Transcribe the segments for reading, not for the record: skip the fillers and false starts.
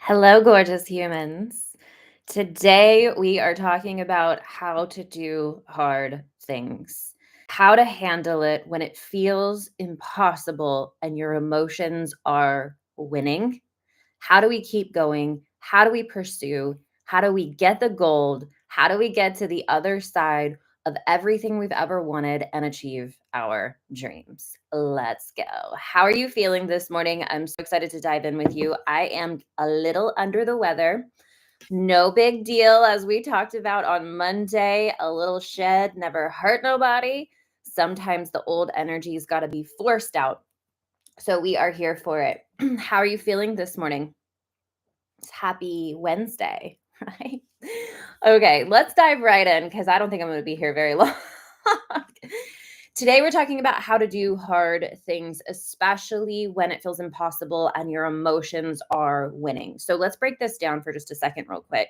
Hello, gorgeous humans. Today, we are talking about how to do hard things, how to handle it when it feels impossible and your emotions are winning. How do we keep going? How do we pursue? How do we get the gold? How do we get to the other side of everything we've ever wanted and achieve our dreams? Let's go. How are you feeling this morning? I'm so excited to dive in with you. I am a little under the weather. No big deal, as we talked about on Monday. A little shed never hurt nobody. Sometimes the old energy's got to be forced out. So we are here for it. How are you feeling this morning? Happy Wednesday, right? Okay, let's dive right in because I don't think I'm going to be here very long. Today, we're talking about how to do hard things, especially when it feels impossible and your emotions are winning. So, let's break this down for just a second, real quick.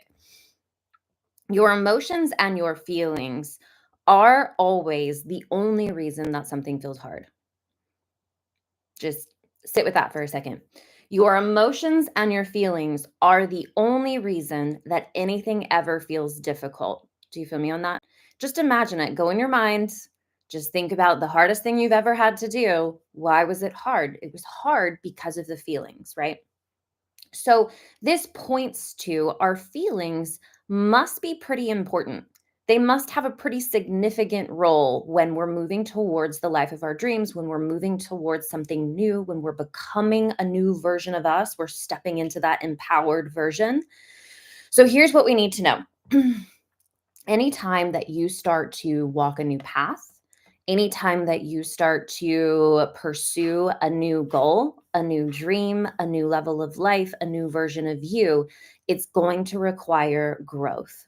Your emotions and your feelings are always the only reason that something feels hard. Just sit with that for a second. Your emotions and your feelings are the only reason that anything ever feels difficult. Do you feel me on that? Just imagine it. Go in your mind. Just think about the hardest thing you've ever had to do. Why was it hard? It was hard because of the feelings, right? So, this points to our feelings must be pretty important. They must have a pretty significant role when we're moving towards the life of our dreams, when we're moving towards something new, when we're becoming a new version of us, we're stepping into that empowered version. So, here's what we need to know. Anytime that you start to walk a new path, anytime that you start to pursue a new goal, a new dream, a new level of life, a new version of you, it's going to require growth.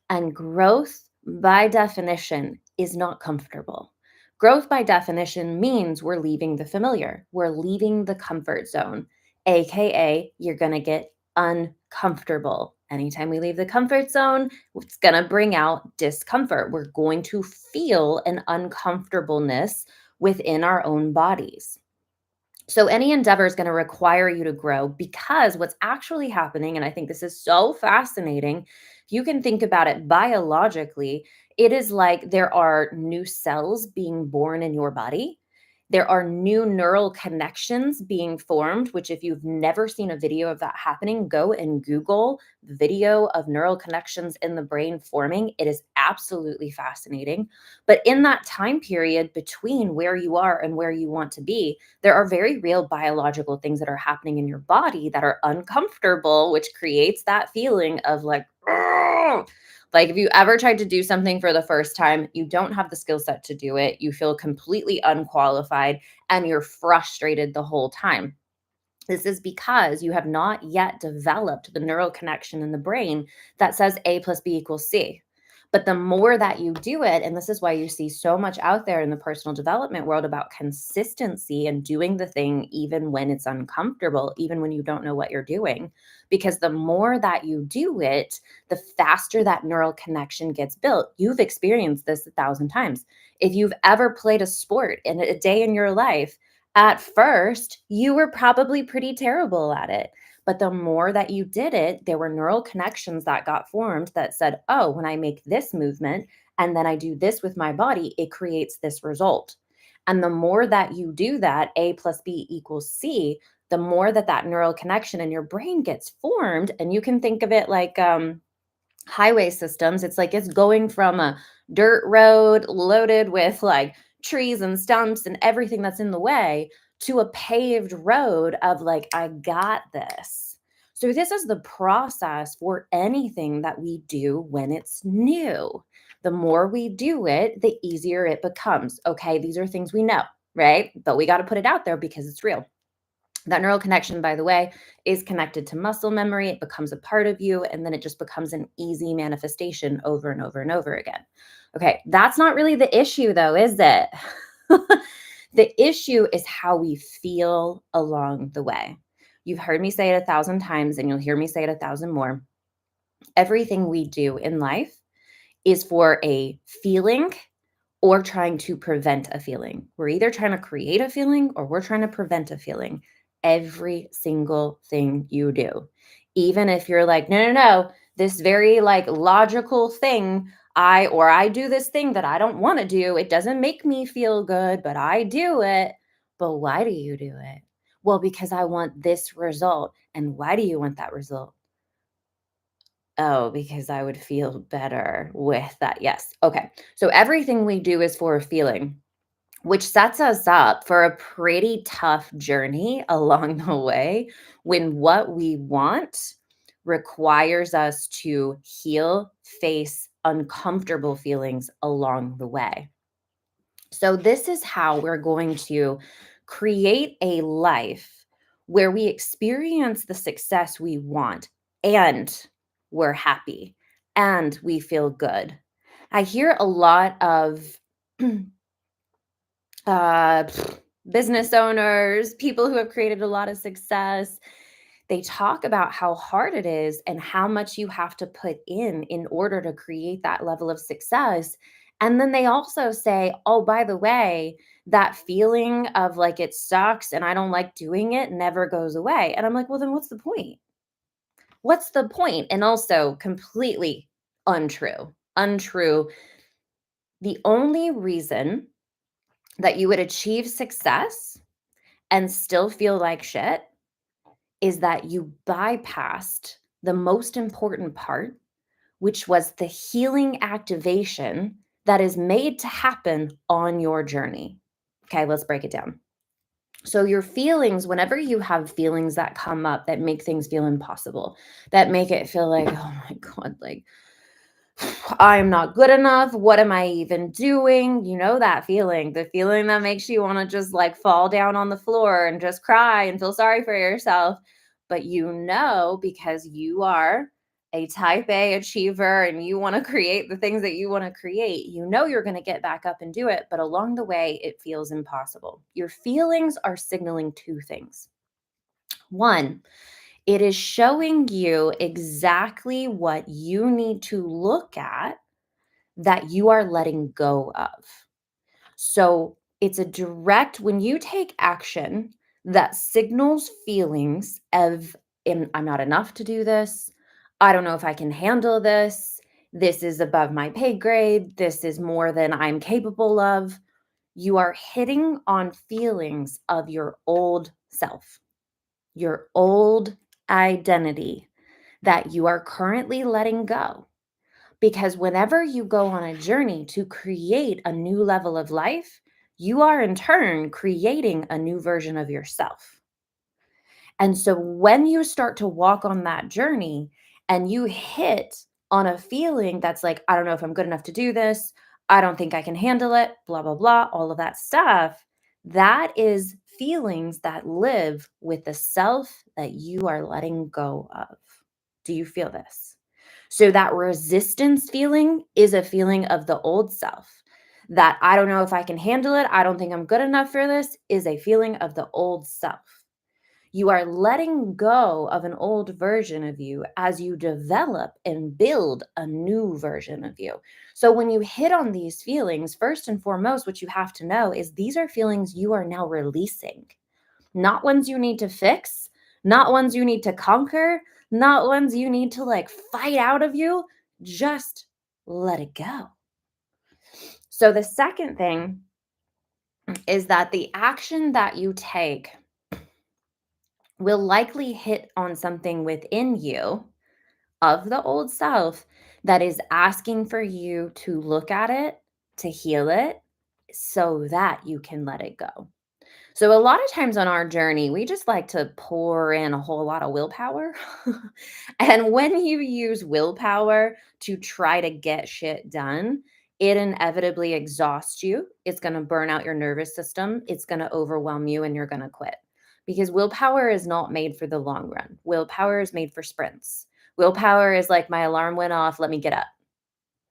And growth, by definition, is not comfortable. Growth, by definition, means we're leaving the familiar, we're leaving the comfort zone, AKA, you're going to get uncomfortable. Anytime we leave the comfort zone, it's going to bring out discomfort. We're going to feel an uncomfortableness within our own bodies. So, any endeavor is going to require you to grow because what's actually happening, and I think this is so fascinating, if you can think about it biologically, it is like there are new cells being born in your body. There are new neural connections being formed, which, if you've never seen a video of that happening, go and Google the video of neural connections in the brain forming. It is absolutely fascinating. But in that time period between where you are and where you want to be, there are very real biological things that are happening in your body that are uncomfortable, which creates that feeling of like, "Ugh." Like if you ever tried to do something for the first time, you don't have the skill set to do it, you feel completely unqualified, and you're frustrated the whole time. This is because you have not yet developed the neural connection in the brain that says A plus B equals C. But the more that you do it, and this is why you see so much out there in the personal development world about consistency and doing the thing, even when it's uncomfortable, even when you don't know what you're doing, because the more that you do it, the faster that neural connection gets built. You've experienced this 1,000 times. If you've ever played a sport in a day in your life, at first, you were probably pretty terrible at it. But the more that you did it, there were neural connections that got formed that said, oh, when I make this movement and then I do this with my body, it creates this result. And the more that you do that, A plus B equals C, the more that that neural connection in your brain gets formed. And you can think of it like highway systems. It's like it's going from a dirt road loaded with like trees and stumps and everything that's in the way to a paved road of like, I got this. So, this is the process for anything that we do when it's new. The more we do it, the easier it becomes. Okay, these are things we know, right? But we got to put it out there because it's real. That neural connection, by the way, is connected to muscle memory. It becomes a part of you, and then it just becomes an easy manifestation over and over and over again. Okay, that's not really the issue, though, is it? The issue is how we feel along the way. You've heard me say it 1,000 times, and you'll hear me say it 1,000 more. Everything we do in life is for a feeling or trying to prevent a feeling. We're either trying to create a feeling or we're trying to prevent a feeling. Every single thing you do. Even if you're like, no, no, no, this very like logical thing, I do this thing that I don't want to do. It doesn't make me feel good, but I do it. But why do you do it? Well, because I want this result. And why do you want that result? Oh, because I would feel better with that. Yes. Okay. So everything we do is for a feeling, which sets us up for a pretty tough journey along the way when what we want requires us to heal, face uncomfortable feelings along the way. So, this is how we're going to create a life where we experience the success we want and we're happy and we feel good. I hear a lot of uh, business owners, people who have created a lot of success, they talk about how hard it is and how much you have to put in order to create that level of success. And then they also say, oh, by the way, that feeling of like it sucks and I don't like doing it never goes away. And I'm like, well, then what's the point? What's the point? And also completely untrue. Untrue. The only reason that you would achieve success and still feel like shit is that you bypassed the most important part, which was the healing activation that is made to happen on your journey. Okay, let's break it down. So, your feelings, whenever you have feelings that come up that make things feel impossible, that make it feel like, oh my God, like I'm not good enough. What am I even doing? You know that feeling, the feeling that makes you want to just like fall down on the floor and just cry and feel sorry for yourself. But you know, because you are a type A achiever and you want to create the things that you want to create, you know you're going to get back up and do it. But along the way, it feels impossible. Your feelings are signaling two things. One, it is showing you exactly what you need to look at that you are letting go of. So it's a direct, when you take action that signals feelings of, I'm not enough to do this. I don't know if I can handle this. This is above my pay grade. This is more than I'm capable of. You are hitting on feelings of your old self, your old identity that you are currently letting go. Because whenever you go on a journey to create a new level of life, you are in turn creating a new version of yourself. And so when you start to walk on that journey and you hit on a feeling that's like, I don't know if I'm good enough to do this, I don't think I can handle it, blah, blah, blah, all of that stuff, that is feelings that live with the self that you are letting go of. Do you feel this? So that resistance feeling is a feeling of the old self. That I don't know if I can handle it, I don't think I'm good enough for this is a feeling of the old self. You are letting go of an old version of you as you develop and build a new version of you. So, when you hit on these feelings, first and foremost, what you have to know is these are feelings you are now releasing, not ones you need to fix, not ones you need to conquer, not ones you need to like fight out of you. Just let it go. So, the second thing is that the action that you take will likely hit on something within you of the old self that is asking for you to look at it, to heal it, so that you can let it go. So, a lot of times on our journey, we just like to pour in a whole lot of willpower. And when you use willpower to try to get shit done, it inevitably exhausts you. It's going to burn out your nervous system. It's going to overwhelm you and you're going to quit. Because willpower is not made for the long run. Willpower is made for sprints. Willpower is like my alarm went off, let me get up.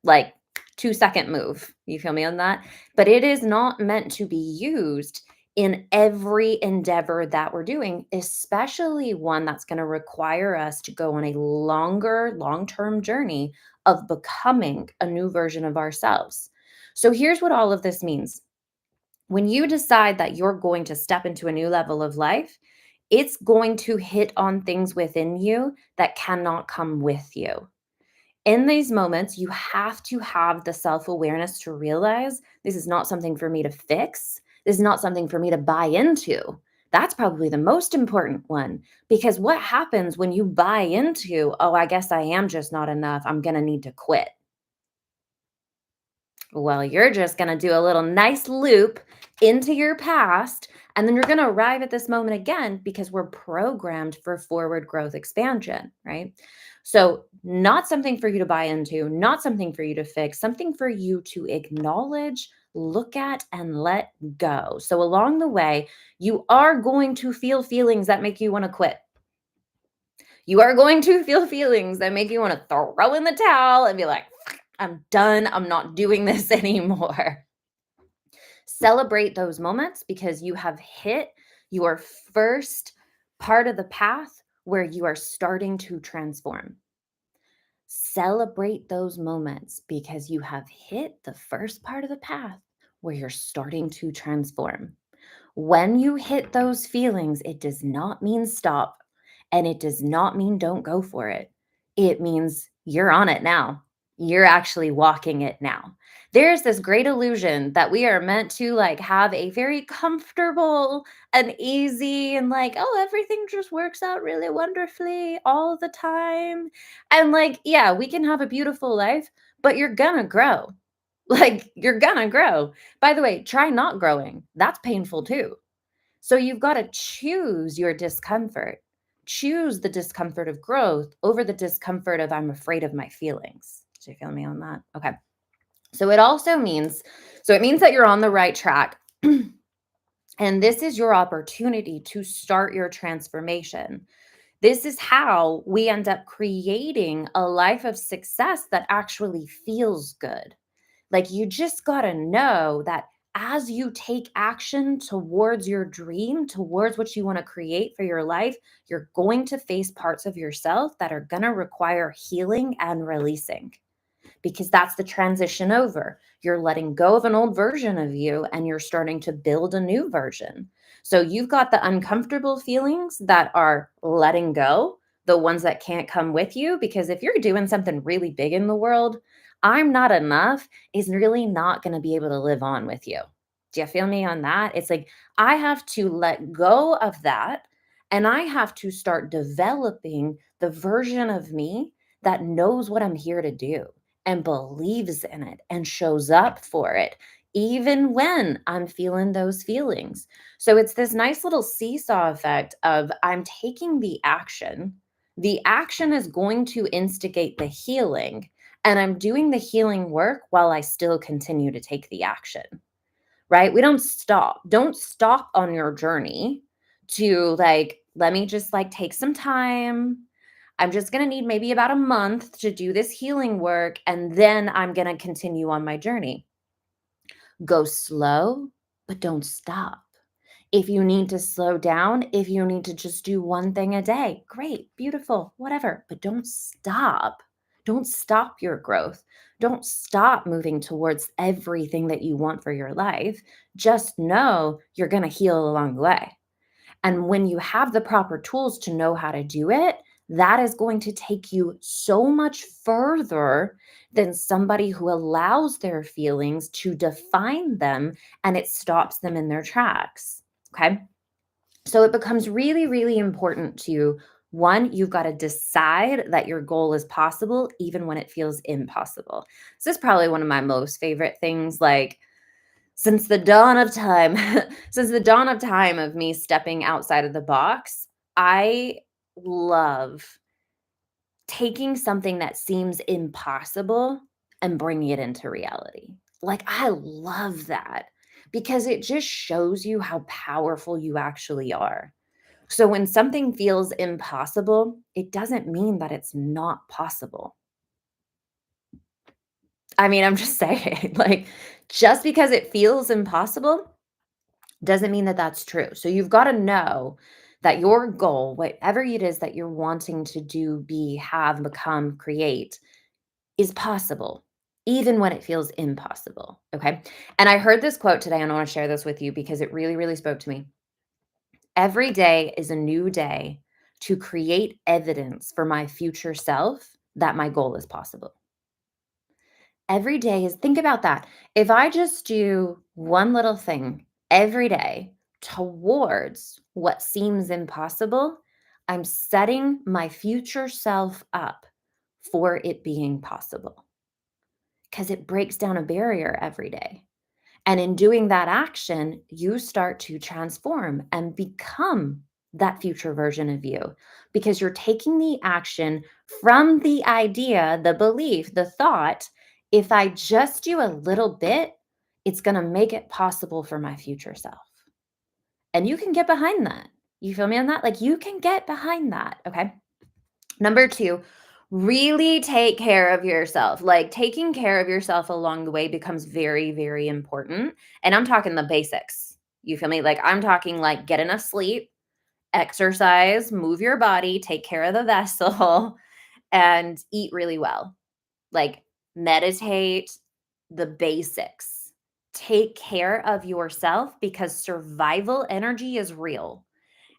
Like 2-second move. You feel me on that? But it is not meant to be used in every endeavor that we're doing, especially one that's going to require us to go on a longer, long term journey of becoming a new version of ourselves. So here's what all of this means. When you decide that you're going to step into a new level of life, it's going to hit on things within you that cannot come with you. In these moments, you have to have the self awareness to realize this is not something for me to fix. This is not something for me to buy into. That's probably the most important one because what happens when you buy into, oh, I guess I am just not enough. I'm going to need to quit. Well, you're just going to do a little nice loop into your past, and then you're going to arrive at this moment again because we're programmed for forward growth expansion, right? So, not something for you to buy into, not something for you to fix, something for you to acknowledge, look at, and let go. So, along the way, you are going to feel feelings that make you want to quit. You are going to feel feelings that make you want to throw in the towel and be like, I'm done. I'm not doing this anymore. Celebrate those moments because you have hit your first part of the path where you are starting to transform. Celebrate those moments because you have hit the first part of the path where you're starting to transform. When you hit those feelings, it does not mean stop and it does not mean don't go for it. It means you're on it now. You're actually walking it now. There's this great illusion that we are meant to like have a very comfortable and easy and like, oh, everything just works out really wonderfully all the time. And like, yeah, we can have a beautiful life, but you're gonna grow. Like, you're gonna grow. By the way, try not growing. That's painful too. So you've got to choose your discomfort. Choose the discomfort of growth over the discomfort of I'm afraid of my feelings. Do you feel me on that? Okay. So it also means it means that you're on the right track. And this is your opportunity to start your transformation. This is how we end up creating a life of success that actually feels good. Like, you just got to know that as you take action towards your dream, towards what you want to create for your life, you're going to face parts of yourself that are going to require healing and releasing because that's the transition over. You're letting go of an old version of you and you're starting to build a new version. So you've got the uncomfortable feelings that are letting go, the ones that can't come with you. Because if you're doing something really big in the world, I'm not enough is really not going to be able to live on with you. Do you feel me on that? It's like I have to let go of that and I have to start developing the version of me that knows what I'm here to do and believes in it and shows up for it, even when I'm feeling those feelings. So it's this nice little seesaw effect of I'm taking the action. The action is going to instigate the healing, and I'm doing the healing work while I still continue to take the action, right? We don't stop. Don't stop on your journey to like, let me just like take some time. I'm just going to need maybe about a month to do this healing work, and then I'm going to continue on my journey. Go slow, but don't stop. If you need to slow down, if you need to just do one thing a day, great, beautiful, whatever, but don't stop. Don't stop your growth. Don't stop moving towards everything that you want for your life. Just know you're going to heal along the way. And when you have the proper tools to know how to do it, that is going to take you so much further than somebody who allows their feelings to define them and it stops them in their tracks. Okay. So it becomes really, really important to one, you've got to decide that your goal is possible, even when it feels impossible. This is probably one of my most favorite things. Like, since the dawn of time, since the dawn of time of me stepping outside of the box, I love taking something that seems impossible and bringing it into reality. Like, I love that because it just shows you how powerful you actually are. So when something feels impossible, it doesn't mean that it's not possible. I mean, I'm just saying, like, just because it feels impossible doesn't mean that that's true. So you've got to know that your goal, whatever it is that you're wanting to do, be, have, become, create, is possible, even when it feels impossible. Okay. And I heard this quote today, and I want to share this with you because it really, really spoke to me. Every day is a new day to create evidence for my future self that my goal is possible. Every day is think about that. If I just do one little thing every day towards what seems impossible, I'm setting my future self up for it being possible because it breaks down a barrier every day. And in doing that action, you start to transform and become that future version of you because you're taking the action from the idea, the belief, the thought. If I just do a little bit, it's going to make it possible for my future self. And you can get behind that. You feel me on that? Like you can get behind that. Okay. Number two, really take care of yourself. Like taking care of yourself along the way becomes very, very important. And I'm talking the basics. You feel me? Like I'm talking like get enough sleep, exercise, move your body, take care of the vessel, and eat really well. Like meditate, the basics. Take care of yourself because survival energy is real.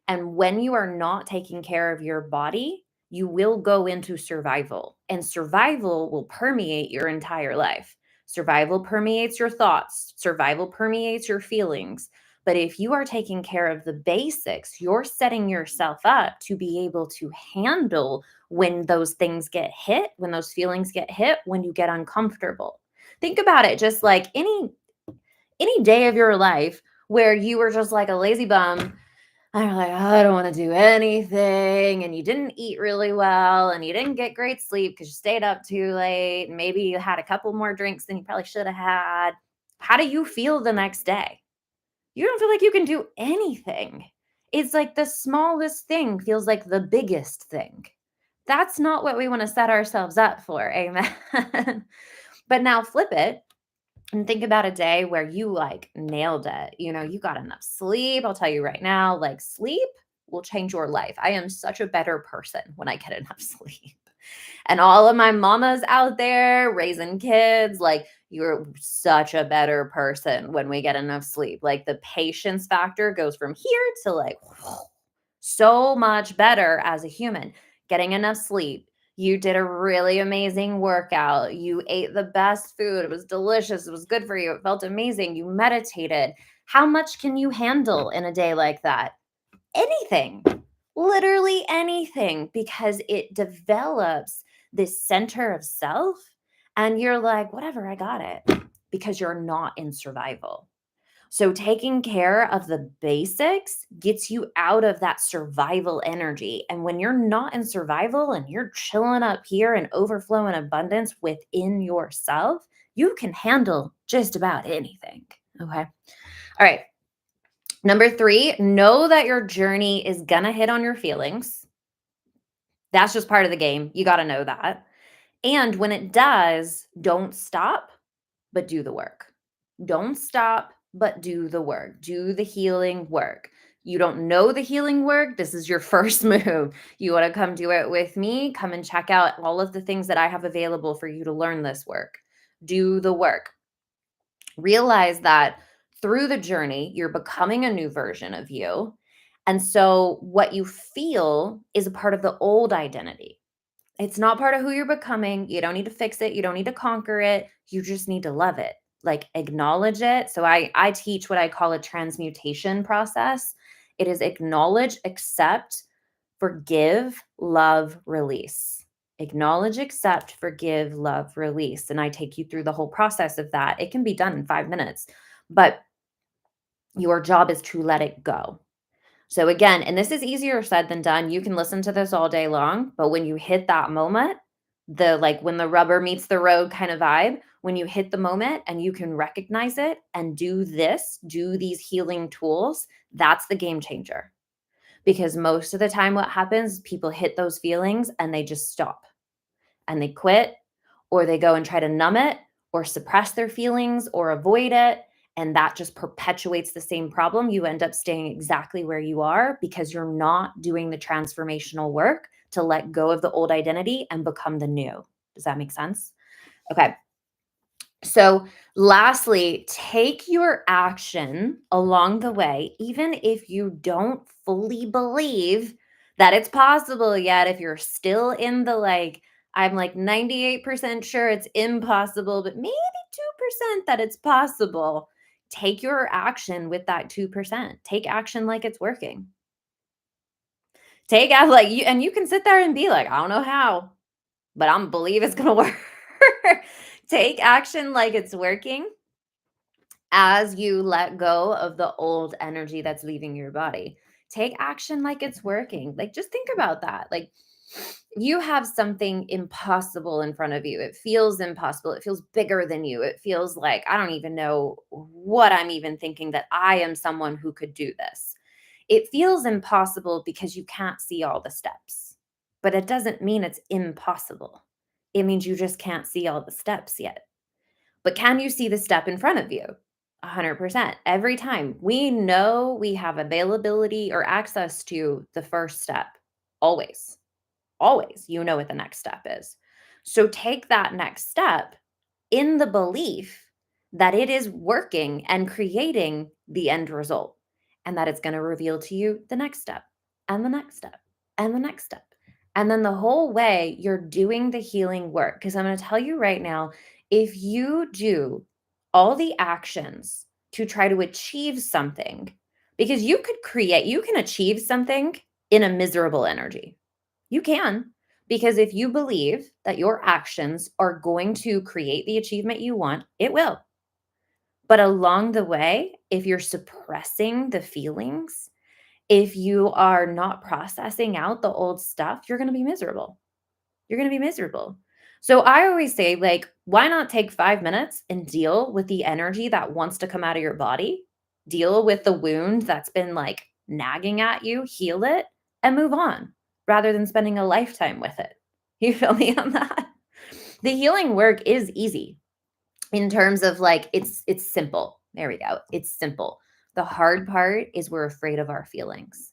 And when you are not taking care of your body, you will go into survival, and survival will permeate your entire life. Survival permeates your thoughts, survival permeates your feelings. But if you are taking care of the basics, you're setting yourself up to be able to handle when those things get hit, when those feelings get hit, when you get uncomfortable. Think about it just like any day of your life where you were just like a lazy bum and you're like, "Oh, I don't want to do anything." And you didn't eat really well and you didn't get great sleep because you stayed up too late. And maybe you had a couple more drinks than you probably should have had. How do you feel the next day? You don't feel like you can do anything. It's like the smallest thing feels like the biggest thing. That's not what we want to set ourselves up for. Amen. But now flip it and think about a day where you like nailed it. You know, you got enough sleep. I'll tell you right now, like sleep will change your life. I am such a better person when I get enough sleep. And all of my mamas out there raising kids, like you're such a better person when we get enough sleep. Like the patience factor goes from here to like so much better as a human. Getting enough sleep. You did a really amazing workout. You ate the best food. It was delicious. It was good for you. It felt amazing. You meditated. How much can you handle in a day like that? Anything, literally anything, because it develops this center of self. And you're like, whatever, I got it, because you're not in survival. So, taking care of the basics gets you out of that survival energy. And when you're not in survival and you're chilling up here and overflow in abundance within yourself, you can handle just about anything. Okay. All right. Number three, know that your journey is going to hit on your feelings. That's just part of the game. You got to know that. And when it does, don't stop, but do the work. Don't stop, but do the work. Do the healing work. You don't know the healing work. This is your first move. You want to come do it with me? Come and check out all of the things that I have available for you to learn this work. Do the work. Realize that through the journey, you're becoming a new version of you. And so what you feel is a part of the old identity. It's not part of who you're becoming. You don't need to fix it. You don't need to conquer it. You just need to love it. Like acknowledge it. So I teach what I call a transmutation process. It is acknowledge, accept, forgive, love, release. Acknowledge, accept, forgive, love, release. And I take you through the whole process of that. It can be done in 5 minutes, but your job is to let it go. So again, and this is easier said than done. You can listen to this all day long, but when you hit that moment, the like when the rubber meets the road kind of vibe, when you hit the moment and you can recognize it and do this, do these healing tools, that's the game changer. Because most of the time what happens, people hit those feelings and they just stop and they quit or they go and try to numb it or suppress their feelings or avoid it. And that just perpetuates the same problem. You end up staying exactly where you are because you're not doing the transformational work to let go of the old identity and become the new. Does that make sense? Okay. So, lastly, take your action along the way, even if you don't fully believe that it's possible yet. If you're still in the like, I'm like 98% sure it's impossible, but maybe 2% that it's possible. Take your action with that 2%. Take action like it's working. Take out like you, and you can sit there and be like, I don't know how, but I'm believe it's gonna work. Take action like it's working as you let go of the old energy that's leaving your body. Take action like it's working. Like, just think about that. Like, you have something impossible in front of you. It feels impossible. It feels bigger than you. It feels like, I don't even know what I'm even thinking that I am someone who could do this. It feels impossible because you can't see all the steps, but it doesn't mean it's impossible. It means you just can't see all the steps yet. But can you see the step in front of you? 100%. Every time we know we have availability or access to the first step, always, always, you know what the next step is. So take that next step in the belief that it is working and creating the end result, and that it's going to reveal to you the next step and the next step and the next step. And then the whole way you're doing the healing work. Because I'm going to tell you right now, if you do all the actions to try to achieve something, because you can achieve something in a miserable energy. You can. Because if you believe that your actions are going to create the achievement you want, it will. But along the way, if you're suppressing the feelings, if you are not processing out the old stuff, you're going to be miserable. You're going to be miserable. So I always say, like, why not take 5 minutes and deal with the energy that wants to come out of your body? Deal with the wound that's been like nagging at you, heal it, and move on rather than spending a lifetime with it. You feel me on that? The healing work is easy in terms of like it's simple. There we go. It's simple. The hard part is we're afraid of our feelings.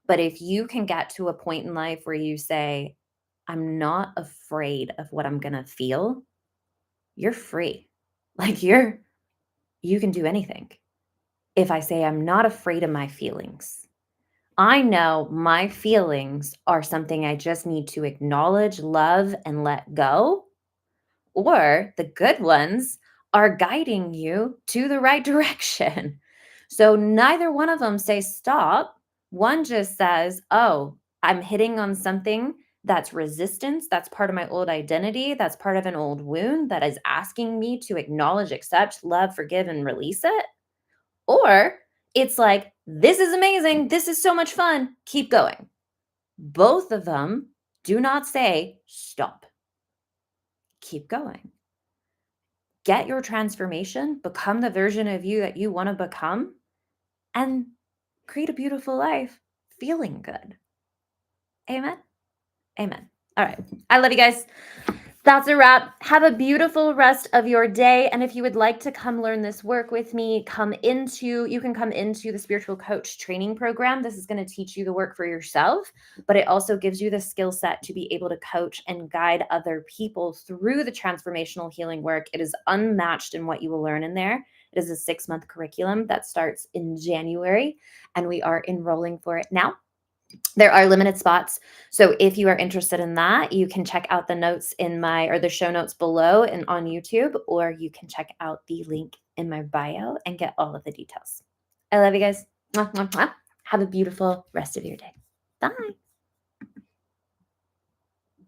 But if you can get to a point in life where you say, I'm not afraid of what I'm going to feel, you're free. Like you can do anything. If I say I'm not afraid of my feelings, I know my feelings are something I just need to acknowledge, love, and let go, or the good ones are guiding you to the right direction. So neither one of them say stop. One just says, oh, I'm hitting on something that's resistance. That's part of my old identity. That's part of an old wound that is asking me to acknowledge, accept, love, forgive, and release it. Or it's like, this is amazing. This is so much fun. Keep going. Both of them do not say stop. Keep going. Get your transformation, become the version of you that you want to become, and create a beautiful life feeling good. Amen. Amen. All right. I love you guys. That's a wrap. Have a beautiful rest of your day. And if you would like to come learn this work with me, you can come into the spiritual coach training program. This is going to teach you the work for yourself, but it also gives you the skill set to be able to coach and guide other people through the transformational healing work. It is unmatched in what you will learn in there. It is a 6-month curriculum that starts in January, and we are enrolling for it now. There are limited spots. So if you are interested in that, you can check out the notes the show notes below and on YouTube, or you can check out the link in my bio and get all of the details. I love you guys. Mwah, mwah, mwah. Have a beautiful rest of your day. Bye.